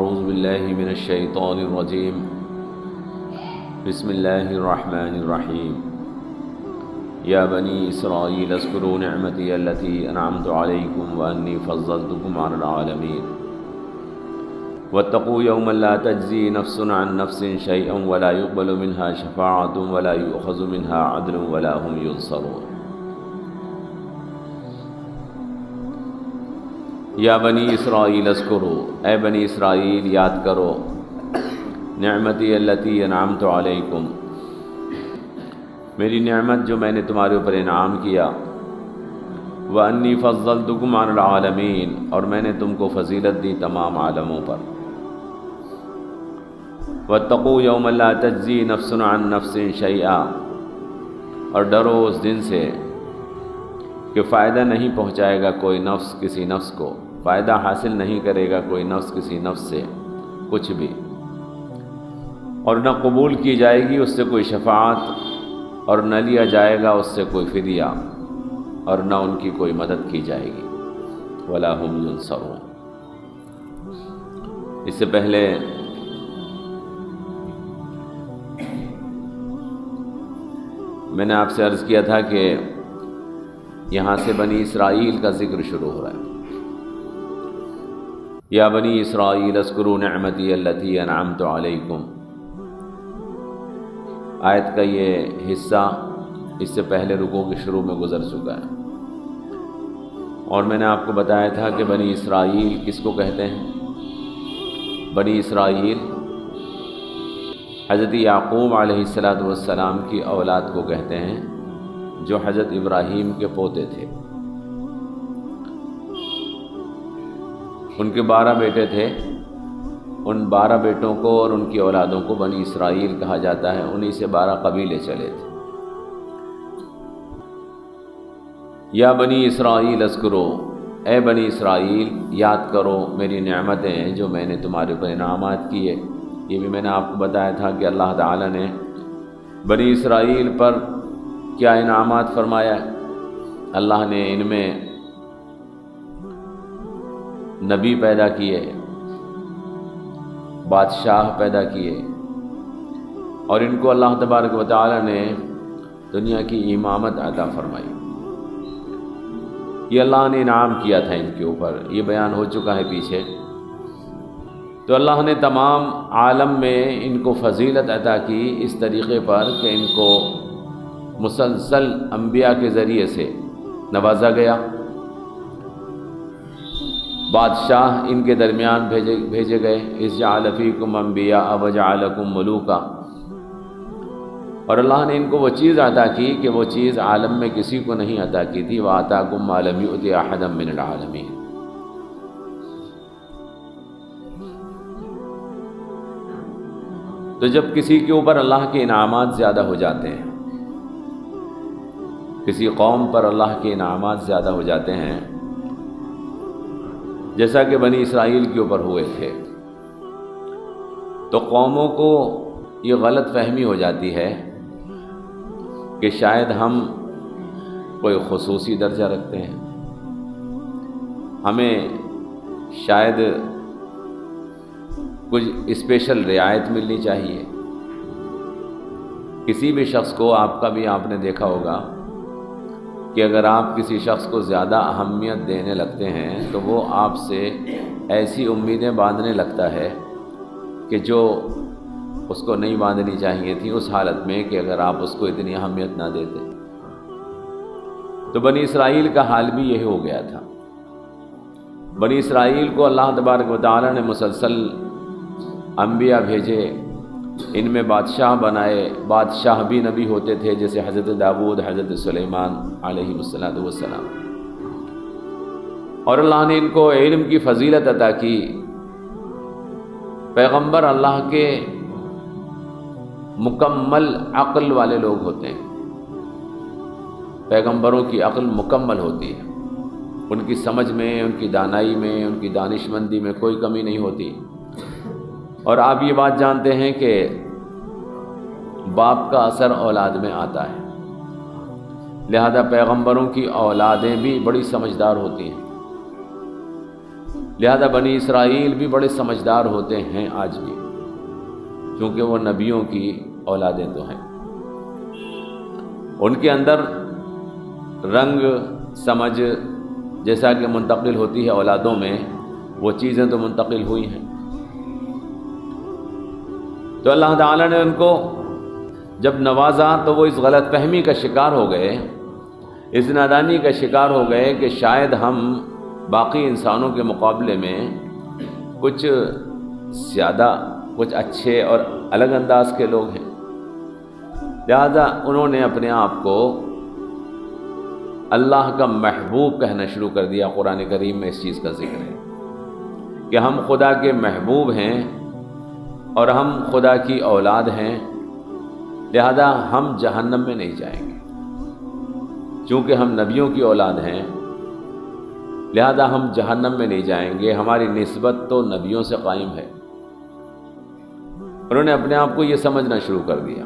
أعوذ بالله من الشيطان الرجيم بسم الله الرحمن الرحيم يا بني إسرائيل اذكروا نعمتي التي أنعمت عليكم وأني فضلتكم على العالمين واتقوا يوما لا تجزي نفس عن نفس شيئا ولا يقبل منها شفاعة ولا يؤخذ منها عدل ولا هم ينصرون یا بنی اسرائیل اذکروا، اے بنی اسرائیل یاد کرو، نعمتی التی انعمت علیکم، میری نعمت جو میں نے تمہارے اوپر انعام کیا، وانی فضلتکم علی العالمین، اور میں نے تم کو فضیلت دی تمام عالموں پر، واتقوا یوما لا تجزی نفس عن نفس شیئا، اور ڈرو اس دن سے کہ فائدہ نہیں پہنچائے گا کوئی نفس کسی نفس کو، فائدہ حاصل نہیں کرے گا کوئی نفس کسی نفس سے کچھ بھی، اور نہ قبول کی جائے گی اس سے کوئی شفاعت، اور نہ لیا جائے گا اس سے کوئی فدیہ، اور نہ ان کی کوئی مدد کی جائے گی، ولا هم ينصرون۔ اس سے پہلے میں نے آپ سے عرض کیا تھا کہ یہاں سے بنی اسرائیل کا ذکر شروع ہو رہا ہے۔ یا بنی اسرائیل اذکروا نعمتی التی انعمت علیکم، آیت کا یہ حصہ اس سے پہلے رکوع کے شروع میں گزر چکا ہے، اور میں نے آپ کو بتایا تھا کہ بنی اسرائیل کس کو کہتے ہیں؟ بنی اسرائیل حضرت یعقوب علیہ السلام کی اولاد کو کہتے ہیں، جو حضرت ابراہیم کے پوتے تھے۔ ان کے 12 بیٹے تھے، ان 12 بیٹوں کو اور ان کی اولادوں کو بنی اسرائیل کہا جاتا ہے، انہی سے 12 قبیلے چلے تھے۔ یا بنی اسرائیل اذکروا، اے بنی اسرائیل یاد کرو میری نعمتیں جو میں نے تمہارے اوپر انعامات کیے۔ یہ بھی میں نے آپ کو بتایا تھا کہ اللہ تعالیٰ نے بنی اسرائیل پر کیا انعامات فرمایا۔ اللہ نے ان میں نبی پیدا کیے، بادشاہ پیدا کیے، اور ان کو اللہ تبارک و تعالی نے دنیا کی امامت عطا فرمائی۔ یہ اللہ نے انعام کیا تھا ان کے اوپر، یہ بیان ہو چکا ہے پیچھے۔ تو اللہ نے تمام عالم میں ان کو فضیلت عطا کی اس طریقے پر کہ ان کو مسلسل انبیاء کے ذریعے سے نوازا گیا، بادشاہ ان کے درمیان بھیجے گئے، اذ جعل فیکم انبیاء وجعلکم ملوکا، اور اللہ نے ان کو وہ چیز عطا کی کہ وہ چیز عالم میں کسی کو نہیں عطا کی تھی، وآتاکم ما لم یؤت احدا من العالمین۔ تو جب کسی کے اوپر اللہ کے انعامات زیادہ ہو جاتے ہیں، کسی قوم پر اللہ کے انعامات زیادہ ہو جاتے ہیں، جیسا کہ بنی اسرائیل کے اوپر ہوئے تھے، تو قوموں کو یہ غلط فہمی ہو جاتی ہے کہ شاید ہم کوئی خصوصی درجہ رکھتے ہیں، ہمیں شاید کچھ اسپیشل رعایت ملنی چاہیے۔ کسی بھی شخص کو، آپ کا بھی آپ نے دیکھا ہوگا کہ اگر آپ کسی شخص کو زیادہ اہمیت دینے لگتے ہیں تو وہ آپ سے ایسی امیدیں باندھنے لگتا ہے کہ جو اس کو نہیں باندھنی چاہیے تھی، اس حالت میں کہ اگر آپ اس کو اتنی اہمیت نہ دیتے۔ تو بنی اسرائیل کا حال بھی یہی ہو گیا تھا۔ بنی اسرائیل کو اللہ تبارک و تعالی نے مسلسل انبیاء بھیجے، ان میں بادشاہ بنائے، بادشاہ بھی نبی ہوتے تھے، جیسے حضرت داؤد، حضرت سلیمان علیہ السلام، اور اللہ نے ان کو علم کی فضیلت عطا کی۔ پیغمبر اللہ کے مکمل عقل والے لوگ ہوتے ہیں، پیغمبروں کی عقل مکمل ہوتی ہے، ان کی سمجھ میں، ان کی دانائی میں، ان کی دانشمندی میں کوئی کمی نہیں ہوتی۔ اور آپ یہ بات جانتے ہیں کہ باپ کا اثر اولاد میں آتا ہے، لہذا پیغمبروں کی اولادیں بھی بڑی سمجھدار ہوتی ہیں۔ لہذا بنی اسرائیل بھی بڑے سمجھدار ہوتے ہیں آج بھی، کیونکہ وہ نبیوں کی اولادیں تو ہیں۔ ان کے اندر رنگ سمجھ جیسا کہ منتقل ہوتی ہے اولادوں میں، وہ چیزیں تو منتقل ہوئی ہیں۔ تو اللہ تعالیٰ نے ان کو جب نوازا تو وہ اس غلط فہمی کا شکار ہو گئے، اس نادانی کا شکار ہو گئے کہ شاید ہم باقی انسانوں کے مقابلے میں کچھ زیادہ کچھ اچھے اور الگ انداز کے لوگ ہیں۔ لہذا انہوں نے اپنے آپ کو اللہ کا محبوب کہنا شروع کر دیا۔ قرآن کریم میں اس چیز کا ذکر ہے کہ ہم خدا کے محبوب ہیں اور ہم خدا کی اولاد ہیں، لہذا ہم جہنم میں نہیں جائیں گے۔ چونکہ ہم نبیوں کی اولاد ہیں لہذا ہم جہنم میں نہیں جائیں گے، ہماری نسبت تو نبیوں سے قائم ہے۔ انہوں نے اپنے آپ کو یہ سمجھنا شروع کر دیا۔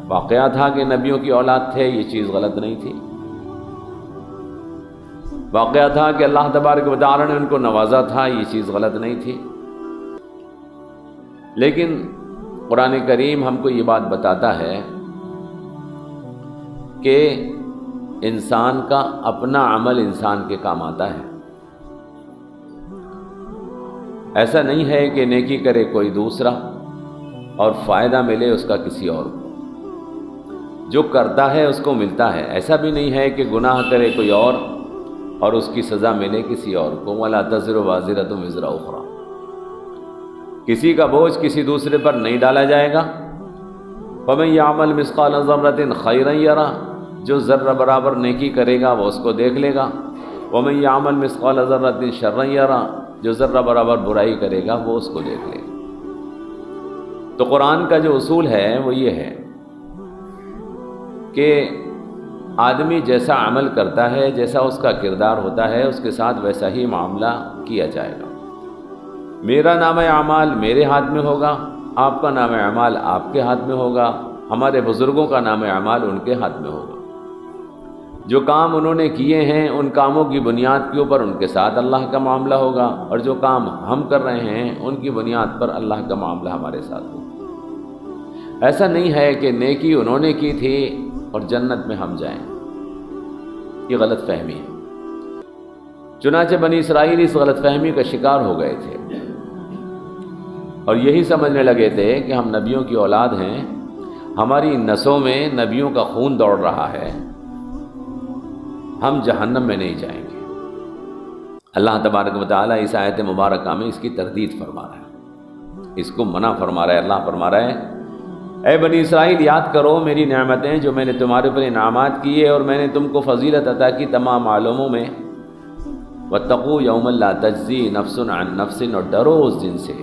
واقعہ تھا کہ نبیوں کی اولاد تھے، یہ چیز غلط نہیں تھی۔ واقعہ تھا کہ اللہ تبارک و تعالی نے ان کو نوازا تھا، یہ چیز غلط نہیں تھی۔ لیکن قرآن کریم ہم کو یہ بات بتاتا ہے کہ انسان کا اپنا عمل انسان کے کام آتا ہے۔ ایسا نہیں ہے کہ نیکی کرے کوئی دوسرا اور فائدہ ملے اس کا کسی اور کو۔ جو کرتا ہے اس کو ملتا ہے۔ ایسا بھی نہیں ہے کہ گناہ کرے کوئی اور اس کی سزا ملے کسی اور کو۔ وَلَا تَزِرُ وَازِرَةٌ وِزْرَ أُخْرَىٰ، کسی کا بوجھ کسی دوسرے پر نہیں ڈالا جائے گا۔ فَمَن يَعْمَلْ مِثْقَالَ ذَرَّةٍ خَيْرًا يَرَهُ، جو ذرہ برابر نیکی کرے گا وہ اس کو دیکھ لے گا۔ وَمَن يَعْمَلْ مِثْقَالَ ذَرَّةٍ شَرًّا يَرَهُ، جو ذرہ برابر برائی کرے گا وہ اس کو دیکھ لے گا۔ تو قرآن کا جو اصول ہے وہ یہ ہے کہ آدمی جیسا عمل کرتا ہے، جیسا اس کا کردار ہوتا ہے، اس کے ساتھ ویسا ہی معاملہ کیا جائے گا۔ میرا نام اعمال میرے ہاتھ میں ہوگا، آپ کا نام اعمال آپ کے ہاتھ میں ہوگا، ہمارے بزرگوں کا نام اعمال ان کے ہاتھ میں ہوگا۔ جو کام انہوں نے کیے ہیں ان کاموں کی بنیاد کے اوپر ان کے ساتھ اللہ کا معاملہ ہوگا، اور جو کام ہم کر رہے ہیں ان کی بنیاد پر اللہ کا معاملہ ہمارے ساتھ ہوگا۔ ایسا نہیں ہے کہ نیکی انہوں نے کی تھی اور جنت میں ہم جائیں، یہ غلط فہمی ہے۔ چنانچہ بنی اسرائیل اس غلط فہمی کا شکار ہو گئے تھے اور یہی سمجھنے لگے تھے کہ ہم نبیوں کی اولاد ہیں، ہماری نسوں میں نبیوں کا خون دوڑ رہا ہے، ہم جہنم میں نہیں جائیں گے۔ اللہ تبارک و تعالیٰ اس آیت مبارکہ میں اس کی تردید فرما رہا ہے، اس کو منع فرما رہا ہے۔ اللہ فرما رہا ہے اے بنی اسرائیل یاد کرو میری نعمتیں جو میں نے تمہارے اوپر انعامات کیے اور میں نے تم کو فضیلت عطا کی تمام عالموں میں۔ واتقوا یوما لا تجزی نفس عن نفس، اور ڈرو اس دن سے،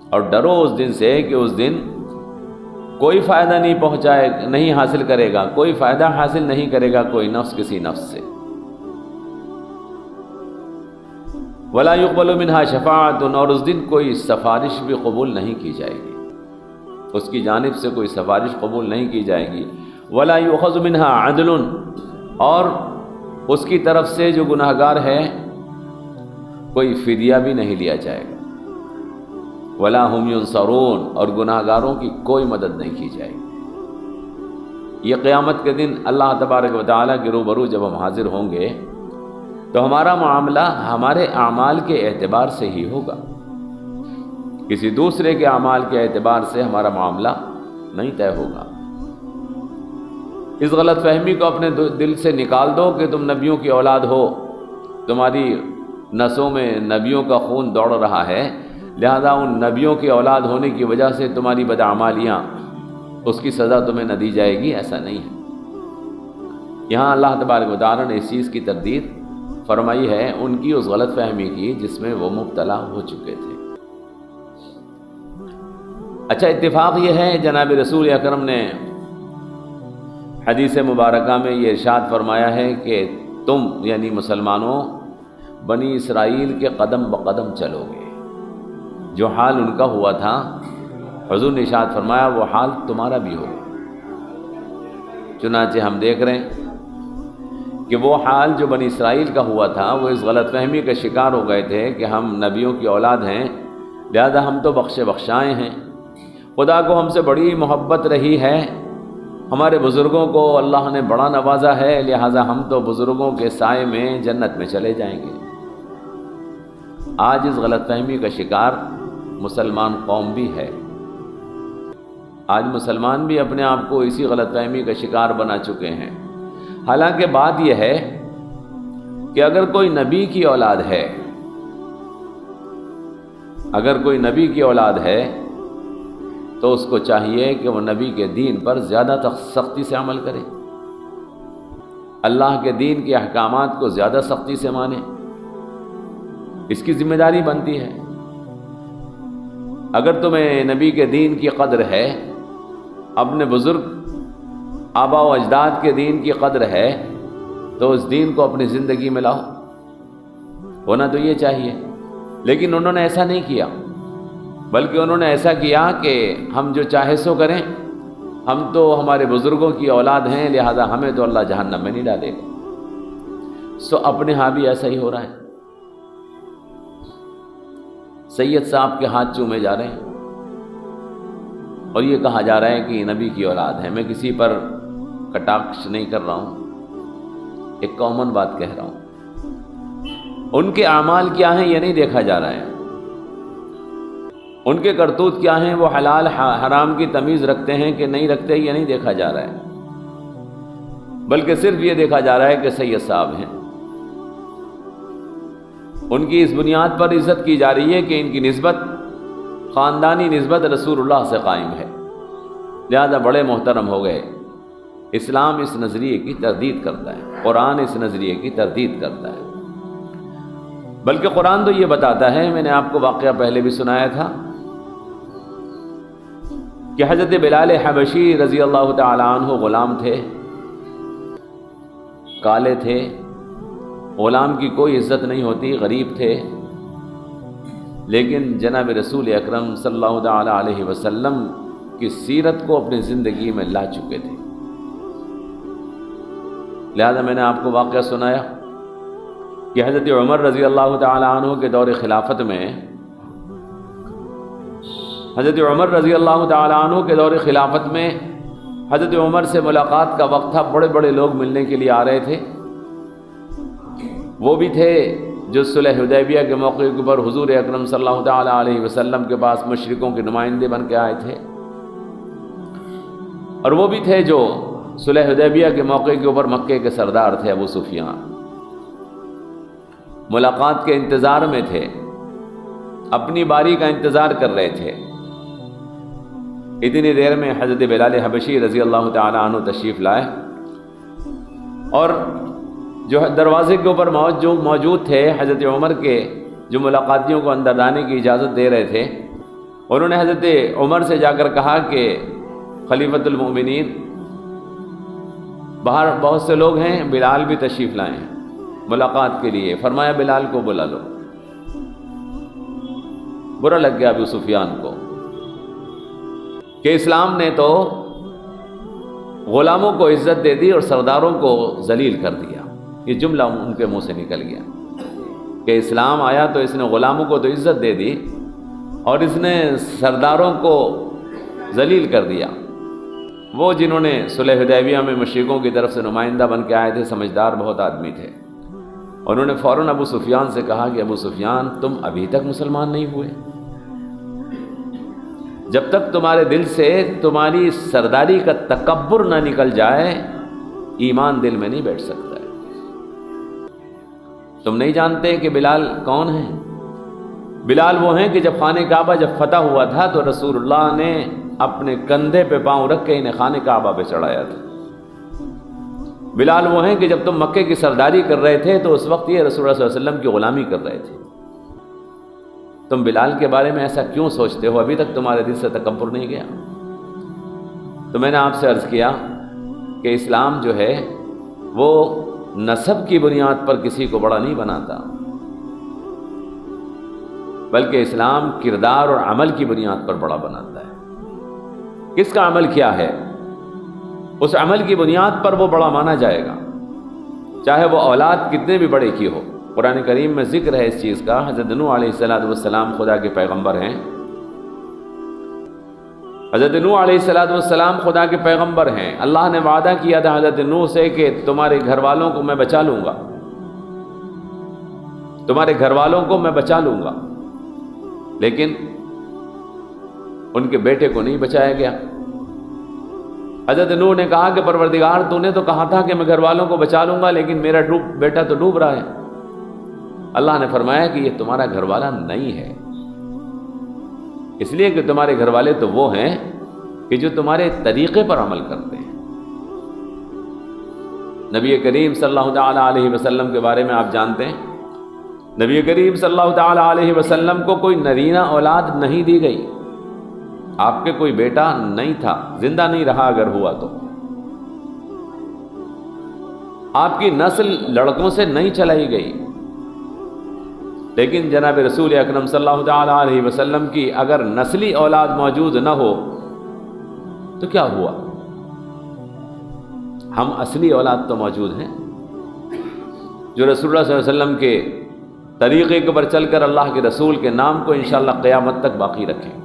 اور ڈرو اس دن سے کہ اس دن کوئی فائدہ نہیں حاصل کرے گا، کوئی فائدہ حاصل نہیں کرے گا کوئی نفس کسی نفس سے۔ ولا يقبل منها شفاعۃ، اور اس دن کوئی سفارش بھی قبول نہیں کی جائے گی، اس کی جانب سے کوئی سفارش قبول نہیں کی جائے گی۔ ولا يؤخذ منها عدل، اور اس کی طرف سے جو گناہگار ہے کوئی فدیہ بھی نہیں لیا جائے گا۔ ولا هم ينصرون، اور گناہگاروں کی کوئی مدد نہیں کی جائے گی۔ یہ قیامت کے دن اللہ تبارک و تعالیٰ کے روبرو جب ہم حاضر ہوں گے تو ہمارا معاملہ ہمارے اعمال کے اعتبار سے ہی ہوگا، کسی دوسرے کے اعمال کے اعتبار سے ہمارا معاملہ نہیں طے ہوگا۔ اس غلط فہمی کو اپنے دل سے نکال دو کہ تم نبیوں کی اولاد ہو، تمہاری نسوں میں نبیوں کا خون دوڑ رہا ہے، لہذا ان نبیوں کی اولاد ہونے کی وجہ سے تمہاری بدعمالیاں اس کی سزا تمہیں نہ دی جائے گی، ایسا نہیں ہے۔ یہاں اللہ تبارک و تعالیٰ نے اس چیز کی تردید فرمائی ہے ان کی اس غلط فہمی کی جس میں وہ مبتلا ہو چکے تھے۔ اچھا، اتفاق یہ ہے جناب رسول اکرم نے حدیث مبارکہ میں یہ ارشاد فرمایا ہے کہ تم یعنی مسلمانوں بنی اسرائیل کے قدم بقدم چلو گے، جو حال ان کا ہوا تھا حضور نے ارشاد فرمایا وہ حال تمہارا بھی ہوگا۔ چنانچہ ہم دیکھ رہے ہیں کہ وہ حال جو بنی اسرائیل کا ہوا تھا، وہ اس غلط فہمی کا شکار ہو گئے تھے کہ ہم نبیوں کی اولاد ہیں، لہذا ہم تو بخشے بخشائے ہیں، خدا کو ہم سے بڑی محبت رہی ہے، ہمارے بزرگوں کو اللہ نے بڑا نوازا ہے، لہذا ہم تو بزرگوں کے سائے میں جنت میں چلے جائیں گے۔ آج اس غلط فہمی کا شکار مسلمان قوم بھی ہے۔ آج مسلمان بھی اپنے آپ کو اسی غلط فہمی کا شکار بنا چکے ہیں۔ حالانکہ بات یہ ہے کہ اگر کوئی نبی کی اولاد ہے، اگر کوئی نبی کی اولاد ہے تو اس کو چاہیے کہ وہ نبی کے دین پر زیادہ سختی سے عمل کرے، اللہ کے دین کے احکامات کو زیادہ سختی سے مانے، اس کی ذمہ داری بنتی ہے۔ اگر تمہیں نبی کے دین کی قدر ہے، اپنے بزرگ آبا و اجداد کے دین کی قدر ہے، تو اس دین کو اپنی زندگی میں لاؤ، ہونا تو یہ چاہیے۔ لیکن انہوں نے ایسا نہیں کیا، بلکہ انہوں نے ایسا کیا کہ ہم جو چاہے سو کریں، ہم تو ہمارے بزرگوں کی اولاد ہیں، لہذا ہمیں تو اللہ جہنم میں نہیں ڈالے گا۔ سو اپنے ہاں بھی ایسا ہی ہو رہا ہے۔ سید صاحب کے ہاتھ چومے جا رہے ہیں اور یہ کہا جا رہا ہے کہ نبی کی اولاد ہے۔ میں کسی پر کٹاخ نہیں کر رہا ہوں، ایک کامن بات کہہ رہا ہوں۔ ان کے اعمال کیا ہیں یہ نہیں دیکھا جا رہا ہے، ان کے کرتوت کیا ہیں، وہ حلال حرام کی تمیز رکھتے ہیں کہ نہیں رکھتے، یہ نہیں دیکھا جا رہا ہے، بلکہ صرف یہ دیکھا جا رہا ہے کہ سید صاحب ہیں۔ ان کی اس بنیاد پر عزت کی جا رہی ہے کہ ان کی نسبت، خاندانی نسبت رسول اللہ سے قائم ہے، لہذا بڑے محترم ہو گئے۔ اسلام اس نظریے کی تردید کرتا ہے، قرآن اس نظریے کی تردید کرتا ہے، بلکہ قرآن تو یہ بتاتا ہے، میں نے آپ کو واقعہ پہلے بھی سنایا تھا کہ حضرت بلال حبشی رضی اللہ تعالی عنہ غلام تھے، کالے تھے، غلام کی کوئی عزت نہیں ہوتی، غریب تھے، لیکن جناب رسول اکرم صلی اللہ تعالی علیہ وسلم کی سیرت کو اپنی زندگی میں لا چکے تھے۔ لہذا میں نے آپ کو واقعہ سنایا کہ حضرت عمر رضی اللہ تعالی عنہ کے دور خلافت میں، حضرت عمر رضی اللہ تعالی عنہ کے دور خلافت میں حضرت عمر سے ملاقات کا وقت تھا، بڑے بڑے لوگ ملنے کے لیے آ رہے تھے۔ وہ بھی تھے جو صلح حدیبیہ کے موقع کے اوپر حضور اکرم صلی اللہ تعالی علیہ وسلم کے پاس مشرکوں کے نمائندے بن کے آئے تھے، اور وہ بھی تھے جو صلح حدیبیہ کے موقع کے اوپر مکے کے سردار تھے ابو سفیان۔ ملاقات کے انتظار میں تھے، اپنی باری کا انتظار کر رہے تھے۔ اتنی دیر میں حضرت بلال حبشی رضی اللہ تعالی عنہ تشریف لائے، اور جو دروازے کے اوپر موجود تھے حضرت عمر کے، جو ملاقاتیوں کو اندر آنے کی اجازت دے رہے تھے، انہوں نے حضرت عمر سے جا کر کہا کہ خلیفۃ المؤمنین، باہر بہت سے لوگ ہیں، بلال بھی تشریف لائے ہیں ملاقات کے لیے، فرمایا بلال کو بلا لو۔ برا لگ گیا ابو سفیان کو کہ اسلام نے تو غلاموں کو عزت دے دی اور سرداروں کو ذلیل کر دیا۔ یہ جملہ ان کے منہ سے نکل گیا کہ اسلام آیا تو اس نے غلاموں کو تو عزت دے دی اور اس نے سرداروں کو ذلیل کر دیا۔ وہ جنہوں نے صلح حدیبیہ میں مشرکوں کی طرف سے نمائندہ بن کے آئے تھے، سمجھدار بہت آدمی تھے، انہوں نے فوراً ابو سفیان سے کہا کہ ابو سفیان، تم ابھی تک مسلمان نہیں ہوئے، جب تک تمہارے دل سے تمہاری سرداری کا تکبر نہ نکل جائے، ایمان دل میں نہیں بیٹھ سکتا ہے۔ تم نہیں جانتے کہ بلال کون ہیں؟ بلال وہ ہیں کہ جب خانہ کعبہ جب فتح ہوا تھا تو رسول اللہ نے اپنے کندھے پہ پاؤں رکھ کے انہیں خانہ کعبہ پہ چڑھایا تھا۔ بلال وہ ہیں کہ جب تم مکے کی سرداری کر رہے تھے تو اس وقت یہ رسول اللہ صلی اللہ علیہ وسلم کی غلامی کر رہے تھے۔ تم بلال کے بارے میں ایسا کیوں سوچتے ہو؟ ابھی تک تمہارے دل سے تکبر نہیں گیا؟ تو میں نے آپ سے عرض کیا کہ اسلام جو ہے وہ نسب کی بنیاد پر کسی کو بڑا نہیں بناتا، بلکہ اسلام کردار اور عمل کی بنیاد پر بڑا بناتا ہے۔ کس کا عمل کیا ہے، اس عمل کی بنیاد پر وہ بڑا مانا جائے گا۔ چاہے وہ اولاد کتنے بھی بڑے کی ہو۔ قرآن کریم میں ذکر ہے اس چیز کا۔ حضرت نوح علیہ السلام خدا کے پیغمبر ہیں، حضرت نوح علیہ السلام خدا کے پیغمبر ہیں۔ اللہ نے وعدہ کیا تھا حضرت نوح سے کہ تمہارے گھر والوں کو میں بچا لوں گا، تمہارے گھر والوں کو میں بچا لوں گا، لیکن ان کے بیٹے کو نہیں بچایا گیا۔ حضرت نوح نے کہا کہ پروردگار تو نے تو کہا تھا کہ میں گھر والوں کو بچا لوں گا، لیکن میرا بیٹا تو ڈوب رہا ہے۔ اللہ نے فرمایا کہ یہ تمہارا گھر والا نہیں ہے، اس لیے کہ تمہارے گھر والے تو وہ ہیں کہ جو تمہارے طریقے پر عمل کرتے ہیں۔ نبی کریم صلی اللہ تعالیٰ علیہ وسلم کے بارے میں آپ جانتے ہیں، نبی کریم صلی اللہ تعالیٰ علیہ وسلم کو کوئی نرینہ اولاد نہیں دی گئی، آپ کے کوئی بیٹا نہیں تھا، زندہ نہیں رہا اگر ہوا تو۔ آپ کی نسل لڑکوں سے نہیں چلائی گئی، لیکن جناب رسول اکرم صلی اللہ تعالیٰ علیہ وسلم کی اگر نسلی اولاد موجود نہ ہو تو کیا ہوا؟ ہم اصلی اولاد تو موجود ہیں، جو رسول اللہ صلی اللہ علیہ وسلم کے طریقے کے پر چل کر اللہ کے رسول کے نام کو انشاءاللہ قیامت تک باقی رکھیں۔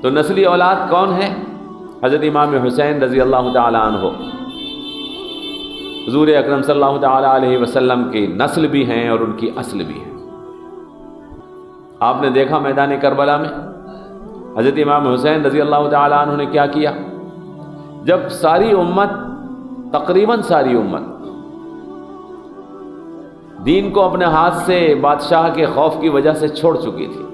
تو نسلی اولاد کون ہے؟ حضرت امام حسین رضی اللہ تعالیٰ عنہ، حضور اکرم صلی اللہ تعالیٰ علیہ وسلم کی نسل بھی ہیں اور ان کی اصل بھی ہے۔ آپ نے دیکھا میدان کربلا میں حضرت امام حسین رضی اللہ تعالیٰ عنہ نے کیا کیا؟ جب ساری امت، تقریباً ساری امت دین کو اپنے ہاتھ سے بادشاہ کے خوف کی وجہ سے چھوڑ چکی تھی،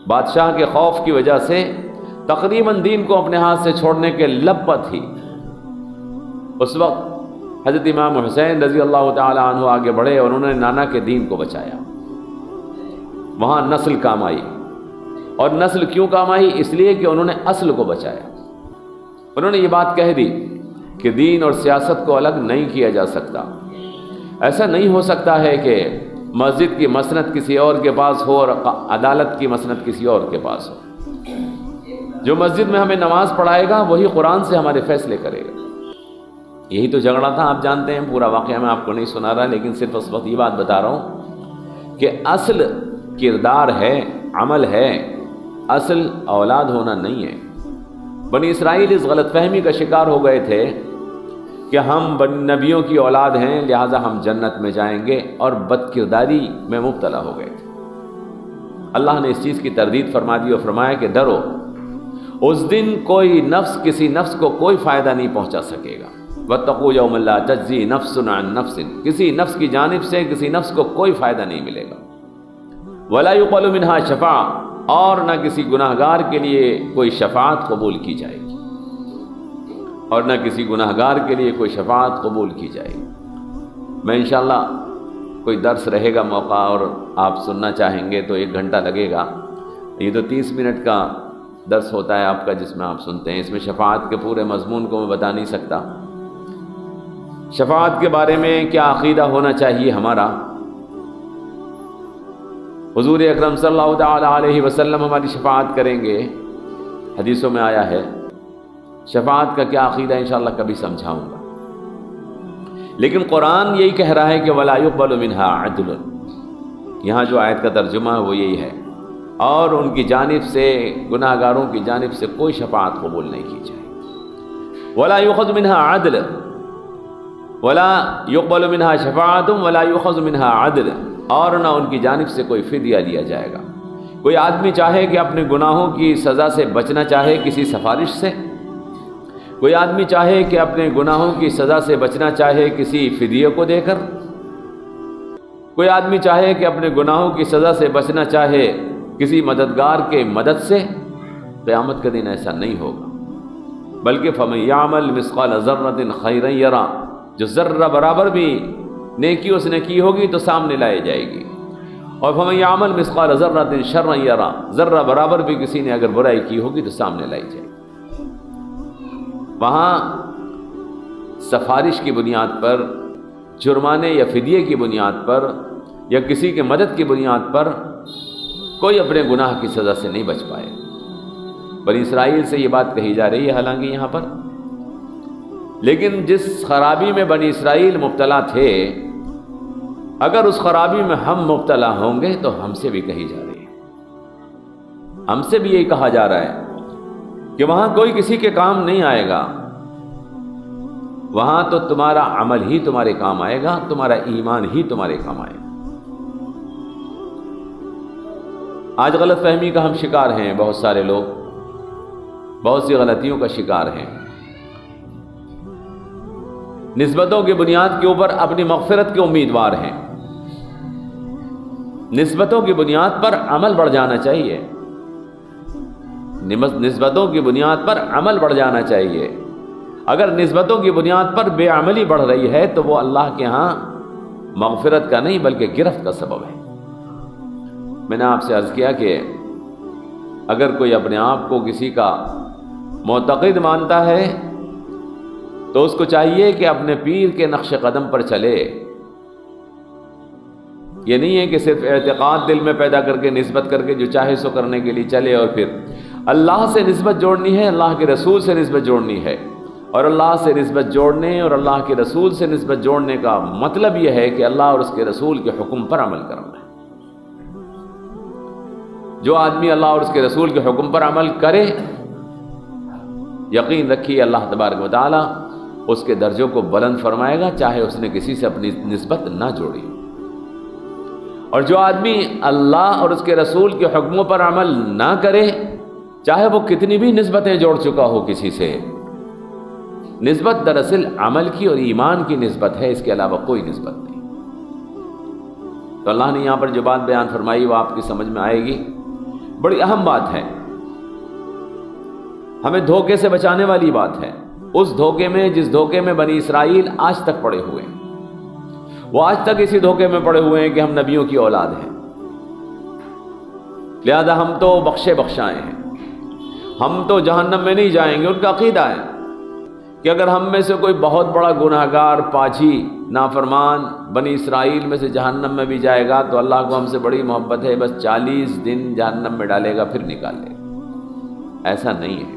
بادشاہ کے خوف کی وجہ سے تقریباً دین کو اپنے ہاتھ سے چھوڑنے کے لب پر تھی، اس وقت حضرت امام حسین رضی اللہ تعالیٰ عنہ آگے بڑھے اور انہوں نے نانا کے دین کو بچایا۔ وہاں نسل کام آئی، اور نسل کیوں کام آئی؟ اس لیے کہ انہوں نے اصل کو بچایا۔ انہوں نے یہ بات کہہ دی کہ دین اور سیاست کو الگ نہیں کیا جا سکتا، ایسا نہیں ہو سکتا ہے کہ مسجد کی مسند کسی اور کے پاس ہو اور عدالت کی مسند کسی اور کے پاس ہو۔ جو مسجد میں ہمیں نماز پڑھائے گا وہی قرآن سے ہمارے فیصلے کرے گا۔ یہی تو جھگڑا تھا، آپ جانتے ہیں، پورا واقعہ میں آپ کو نہیں سنا رہا، لیکن صرف اس وقت یہ بات بتا رہا ہوں کہ اصل کردار ہے، عمل ہے، اصل اولاد ہونا نہیں ہے۔ بنی اسرائیل اس غلط فہمی کا شکار ہو گئے تھے کہ ہم نبیوں کی اولاد ہیں لہٰذا ہم جنت میں جائیں گے، اور بد کرداری میں مبتلا ہو گئے تھے۔ اللہ نے اس چیز کی تردید فرما دی اور فرمایا کہ ڈرو، اس دن کوئی نفس کسی نفس کو کوئی فائدہ نہیں پہنچا سکے گا۔ وَاتَّقُوا يَوْمًا لَا تَجْزِي نَفْسٌ عَن نَفْسٍ، کسی نفس کی جانب سے کسی نفس کو کوئی فائدہ نہیں ملے گا۔ وَلَا يُقْبَلُ مِنْهَا شَفَاعَةٌ، اور نہ کسی گناہگار کے لیے کوئی شفاعت قبول کی جائے گی، اور نہ کسی گناہگار کے لیے کوئی شفاعت قبول کی جائے گی۔ میں انشاءاللہ کوئی درس رہے گا موقع اور آپ سننا چاہیں گے تو 1 گھنٹہ لگے گا، یہ تو 30 منٹ کا درس ہوتا ہے آپ کا جس میں آپ سنتے ہیں، اس میں شفاعت کے پورے مضمون کو میں بتا نہیں سکتا۔ شفاعت کے بارے میں کیا عقیدہ ہونا چاہیے ہمارا؟ حضور اکرم صلی اللہ تعالیٰ علیہ وسلم ہماری شفاعت کریں گے، حدیثوں میں آیا ہے۔ شفاعت کا کیا عقیدہ انشاءاللہ کبھی سمجھاؤں گا، لیکن قرآن یہی کہہ رہا ہے کہ وَلَا يُقْبَلُ مِنْهَا عَدْلٌ، یہاں جو آیت کا ترجمہ ہے وہ یہی ہے، اور ان کی جانب سے، گناہگاروں کی جانب سے کوئی شفاعت قبول نہیں کی جائے۔ وَلَا يُؤْخَذُ مِنْهَا عَدْلٌ وَلَا يُقْبَلُ مِنْهَا شَفَاعَةٌ وَلَا يُؤْخَذُ مِنْهَا عَدْلٌ، اور نہ ان کی جانب سے کوئی فدیہ لیا جائے گا۔ کوئی آدمی چاہے کہ اپنے گناہوں کی سزا سے بچنا چاہے کسی سفارش سے، کوئی آدمی چاہے کہ اپنے گناہوں کی سزا سے بچنا چاہے کسی فدیے کو دے کر، کوئی آدمی چاہے کہ اپنے گناہوں کی سزا سے بچنا چاہے کسی مددگار کے مدد سے، قیامت کے دن ایسا نہیں ہوگا، بلکہ فَمَن يَعْمَلْ مِثْقَالَ ذَرَّةٍ خَيْرًا يَرَهُ، جو ذرہ برابر بھی نیکی اس نے کی ہوگی تو سامنے لائی جائے گی، اور فَمَن يَعْمَلْ مِثْقَالَ ذَرَّةٍ شَرًّا يَرَهُ، ذرہ برابر بھی کسی نے اگر برائی کی ہوگی تو سامنے لائی جائے گی۔ وہاں سفارش کی بنیاد پر، جرمانے یا فدیے کی بنیاد پر، یا کسی کے مدد کی بنیاد پر کوئی اپنے گناہ کی سزا سے نہیں بچ پائے۔ بنی اسرائیل سے یہ بات کہی جا رہی ہے حالانکہ یہاں پر لیکن جس خرابی میں بنی اسرائیل مبتلا تھے، اگر اس خرابی میں ہم مبتلا ہوں گے تو ہم سے بھی کہی جا رہی ہے، ہم سے بھی یہی کہا جا رہا ہے کہ وہاں کوئی کسی کے کام نہیں آئے گا، وہاں تو تمہارا عمل ہی تمہارے کام آئے گا، تمہارا ایمان ہی تمہارے کام آئے گا۔ آج غلط فہمی کا ہم شکار ہیں، بہت سارے لوگ بہت سی غلطیوں کا شکار ہیں، نسبتوں کی بنیاد کے اوپر اپنی مغفرت کے امیدوار ہیں۔ نسبتوں کی بنیاد پر عمل بڑھ جانا چاہیے، نسبتوں کی بنیاد پر عمل بڑھ جانا چاہیے۔ اگر نسبتوں کی بنیاد پر بے عملی بڑھ رہی ہے تو وہ اللہ کے ہاں مغفرت کا نہیں بلکہ گرفت کا سبب ہے۔ میں نے آپ سے عرض کیا کہ اگر کوئی اپنے آپ کو کسی کا معتقد مانتا ہے تو اس کو چاہیے کہ اپنے پیر کے نقش قدم پر چلے۔ یہ نہیں ہے کہ صرف اعتقاد دل میں پیدا کر کے نسبت کر کے جو چاہے سو کرنے کے لیے چلے، اور پھر اللہ سے نسبت جوڑنی ہے، اللہ کے رسول سے نسبت جوڑنی ہے، اور اللہ سے نسبت جوڑنے اور اللہ کے رسول سے نسبت جوڑنے کا مطلب یہ ہے کہ اللہ اور اس کے رسول کے حکم پر عمل کرنا ہے۔ جو آدمی اللہ اور اس کے رسول کے حکم پر عمل کرے، یقین رکھیے اللہ تبارک و تعالی اس کے درجوں کو بلند فرمائے گا، چاہے اس نے کسی سے اپنی نسبت نہ جوڑی۔ اور جو آدمی اللہ اور اس کے رسول کے حکموں پر عمل نہ کرے، چاہے وہ کتنی بھی نسبتیں جوڑ چکا ہو کسی سے، نسبت دراصل عمل کی اور ایمان کی نسبت ہے، اس کے علاوہ کوئی نسبت نہیں۔ تو اللہ نے یہاں پر جو بات بیان فرمائی وہ آپ کی سمجھ میں آئے گی، بڑی اہم بات ہے، ہمیں دھوکے سے بچانے والی بات ہے۔ اس دھوکے میں جس دھوکے میں بنی اسرائیل آج تک پڑے ہوئے ہیں، وہ آج تک اسی دھوکے میں پڑے ہوئے ہیں کہ ہم نبیوں کی اولاد ہیں، لہذا ہم تو بخشے بخشائے ہیں، ہم تو جہنم میں نہیں جائیں گے۔ ان کا عقیدہ ہے کہ اگر ہم میں سے کوئی بہت بڑا گناہگار، پاجی، نافرمان بنی اسرائیل میں سے جہنم میں بھی جائے گا تو اللہ کو ہم سے بڑی محبت ہے، بس 40 دن جہنم میں ڈالے گا پھر نکال لے گا۔ ایسا نہیں ہے،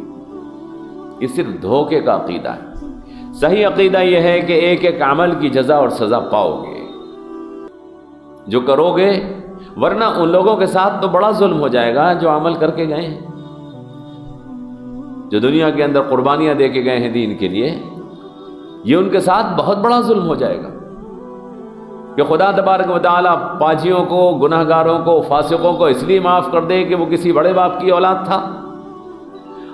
یہ صرف دھوکے کا عقیدہ ہے۔ صحیح عقیدہ یہ ہے کہ ایک ایک عمل کی جزا اور سزا پاؤ گے جو کرو گے، ورنہ ان لوگوں کے ساتھ تو بڑا ظلم ہو جائے گا جو عمل کر کے گئے ہیں، جو دنیا کے اندر قربانیاں دے کے گئے ہیں دین کے لیے، یہ ان کے ساتھ بہت بڑا ظلم ہو جائے گا کہ خدا تبارک و تعالیٰ پاجیوں کو، گناہگاروں کو، فاسقوں کو اس لیے معاف کر دے کہ وہ کسی بڑے باپ کی اولاد تھا،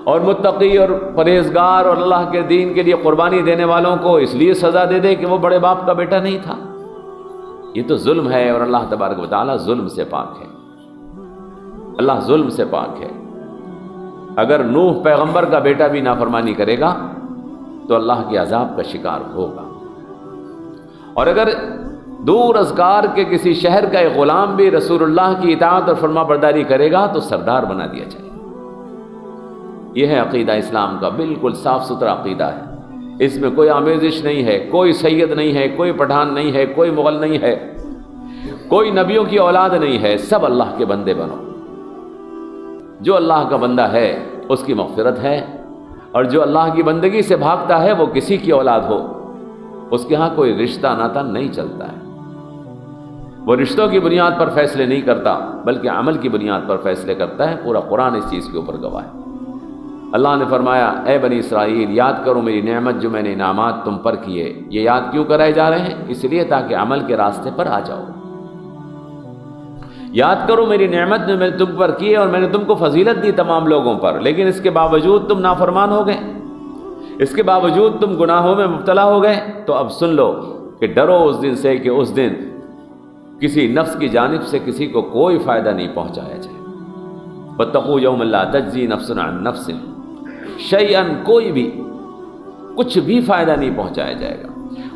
اور متقی اور پرہیزگار اور اللہ کے دین کے لیے قربانی دینے والوں کو اس لیے سزا دے دے کہ وہ بڑے باپ کا بیٹا نہیں تھا۔ یہ تو ظلم ہے، اور اللہ تبارک و تعالیٰ ظلم سے پاک ہے، اللہ ظلم سے پاک ہے۔ اگر نوح پیغمبر کا بیٹا بھی نافرمانی کرے گا تو اللہ کے عذاب کا شکار ہوگا، اور اگر دور ازگار کے کسی شہر کا ایک غلام بھی رسول اللہ کی اطاعت اور فرما برداری کرے گا تو سردار بنا دیا جائے گا۔ یہ ہے عقیدہ اسلام کا، بالکل صاف ستھرا عقیدہ ہے، اس میں کوئی آمیزش نہیں ہے، کوئی سید نہیں ہے، کوئی پٹھان نہیں ہے، کوئی مغل نہیں ہے، کوئی نبیوں کی اولاد نہیں ہے، سب اللہ کے بندے بنو۔ جو اللہ کا بندہ ہے اس کی مغفرت ہے، اور جو اللہ کی بندگی سے بھاگتا ہے وہ کسی کی اولاد ہو، اس کے ہاں کوئی رشتہ ناتا نہیں چلتا ہے۔ وہ رشتوں کی بنیاد پر فیصلے نہیں کرتا بلکہ عمل کی بنیاد پر فیصلے کرتا ہے۔ پورا قرآن اس چیز کے اوپر گواہ ہے۔ اللہ نے فرمایا، اے بنی اسرائیل، یاد کرو میری نعمت جو میں نے انعامات تم پر کیے۔ یہ یاد کیوں کرائے جا رہے ہیں؟ اس لیے تاکہ عمل کے راستے پر آ جاؤ۔ یاد کرو میری نعمت جو میں نے تم پر کی ہے، اور میں نے تم کو فضیلت دی تمام لوگوں پر، لیکن اس کے باوجود تم نافرمان ہو گئے، اس کے باوجود تم گناہوں میں مبتلا ہو گئے۔ تو اب سن لو کہ ڈرو اس دن سے کہ اس دن کسی نفس کی جانب سے کسی کو کوئی فائدہ نہیں پہنچایا جائے۔ واتقوا یوما لا تجزی نفس عن نفس شیئا، کوئی بھی کچھ بھی فائدہ نہیں پہنچایا جائے گا۔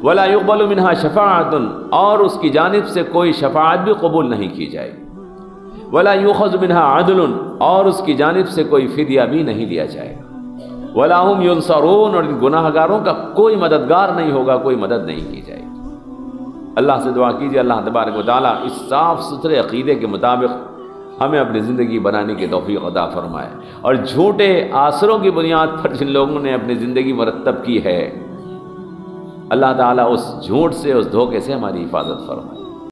ولا يقبل منها شفاعۃ، اور اس کی جانب سے کوئی شفاعت بھی قبول نہیں کی جائے گی۔ ولا يؤخذ منها عدل، اور اس کی جانب سے کوئی فدیہ بھی نہیں لیا جائے گا۔ ولا هم ينصرون، اور ان گناہگاروں کا کوئی مددگار نہیں ہوگا، کوئی مدد نہیں کی جائے گی۔ اللہ سے دعا کیجیے اللہ تبارک و تعالیٰ اس صاف ستھرے عقیدے کے مطابق ہمیں اپنی زندگی بنانے کی توفیق عطا فرمائے، اور جھوٹے آسروں کی بنیاد پر جن لوگوں نے اپنی زندگی مرتب کی ہے اللہ تعالیٰ اس جھوٹ سے، اس دھوکے سے ہماری حفاظت فرمائے۔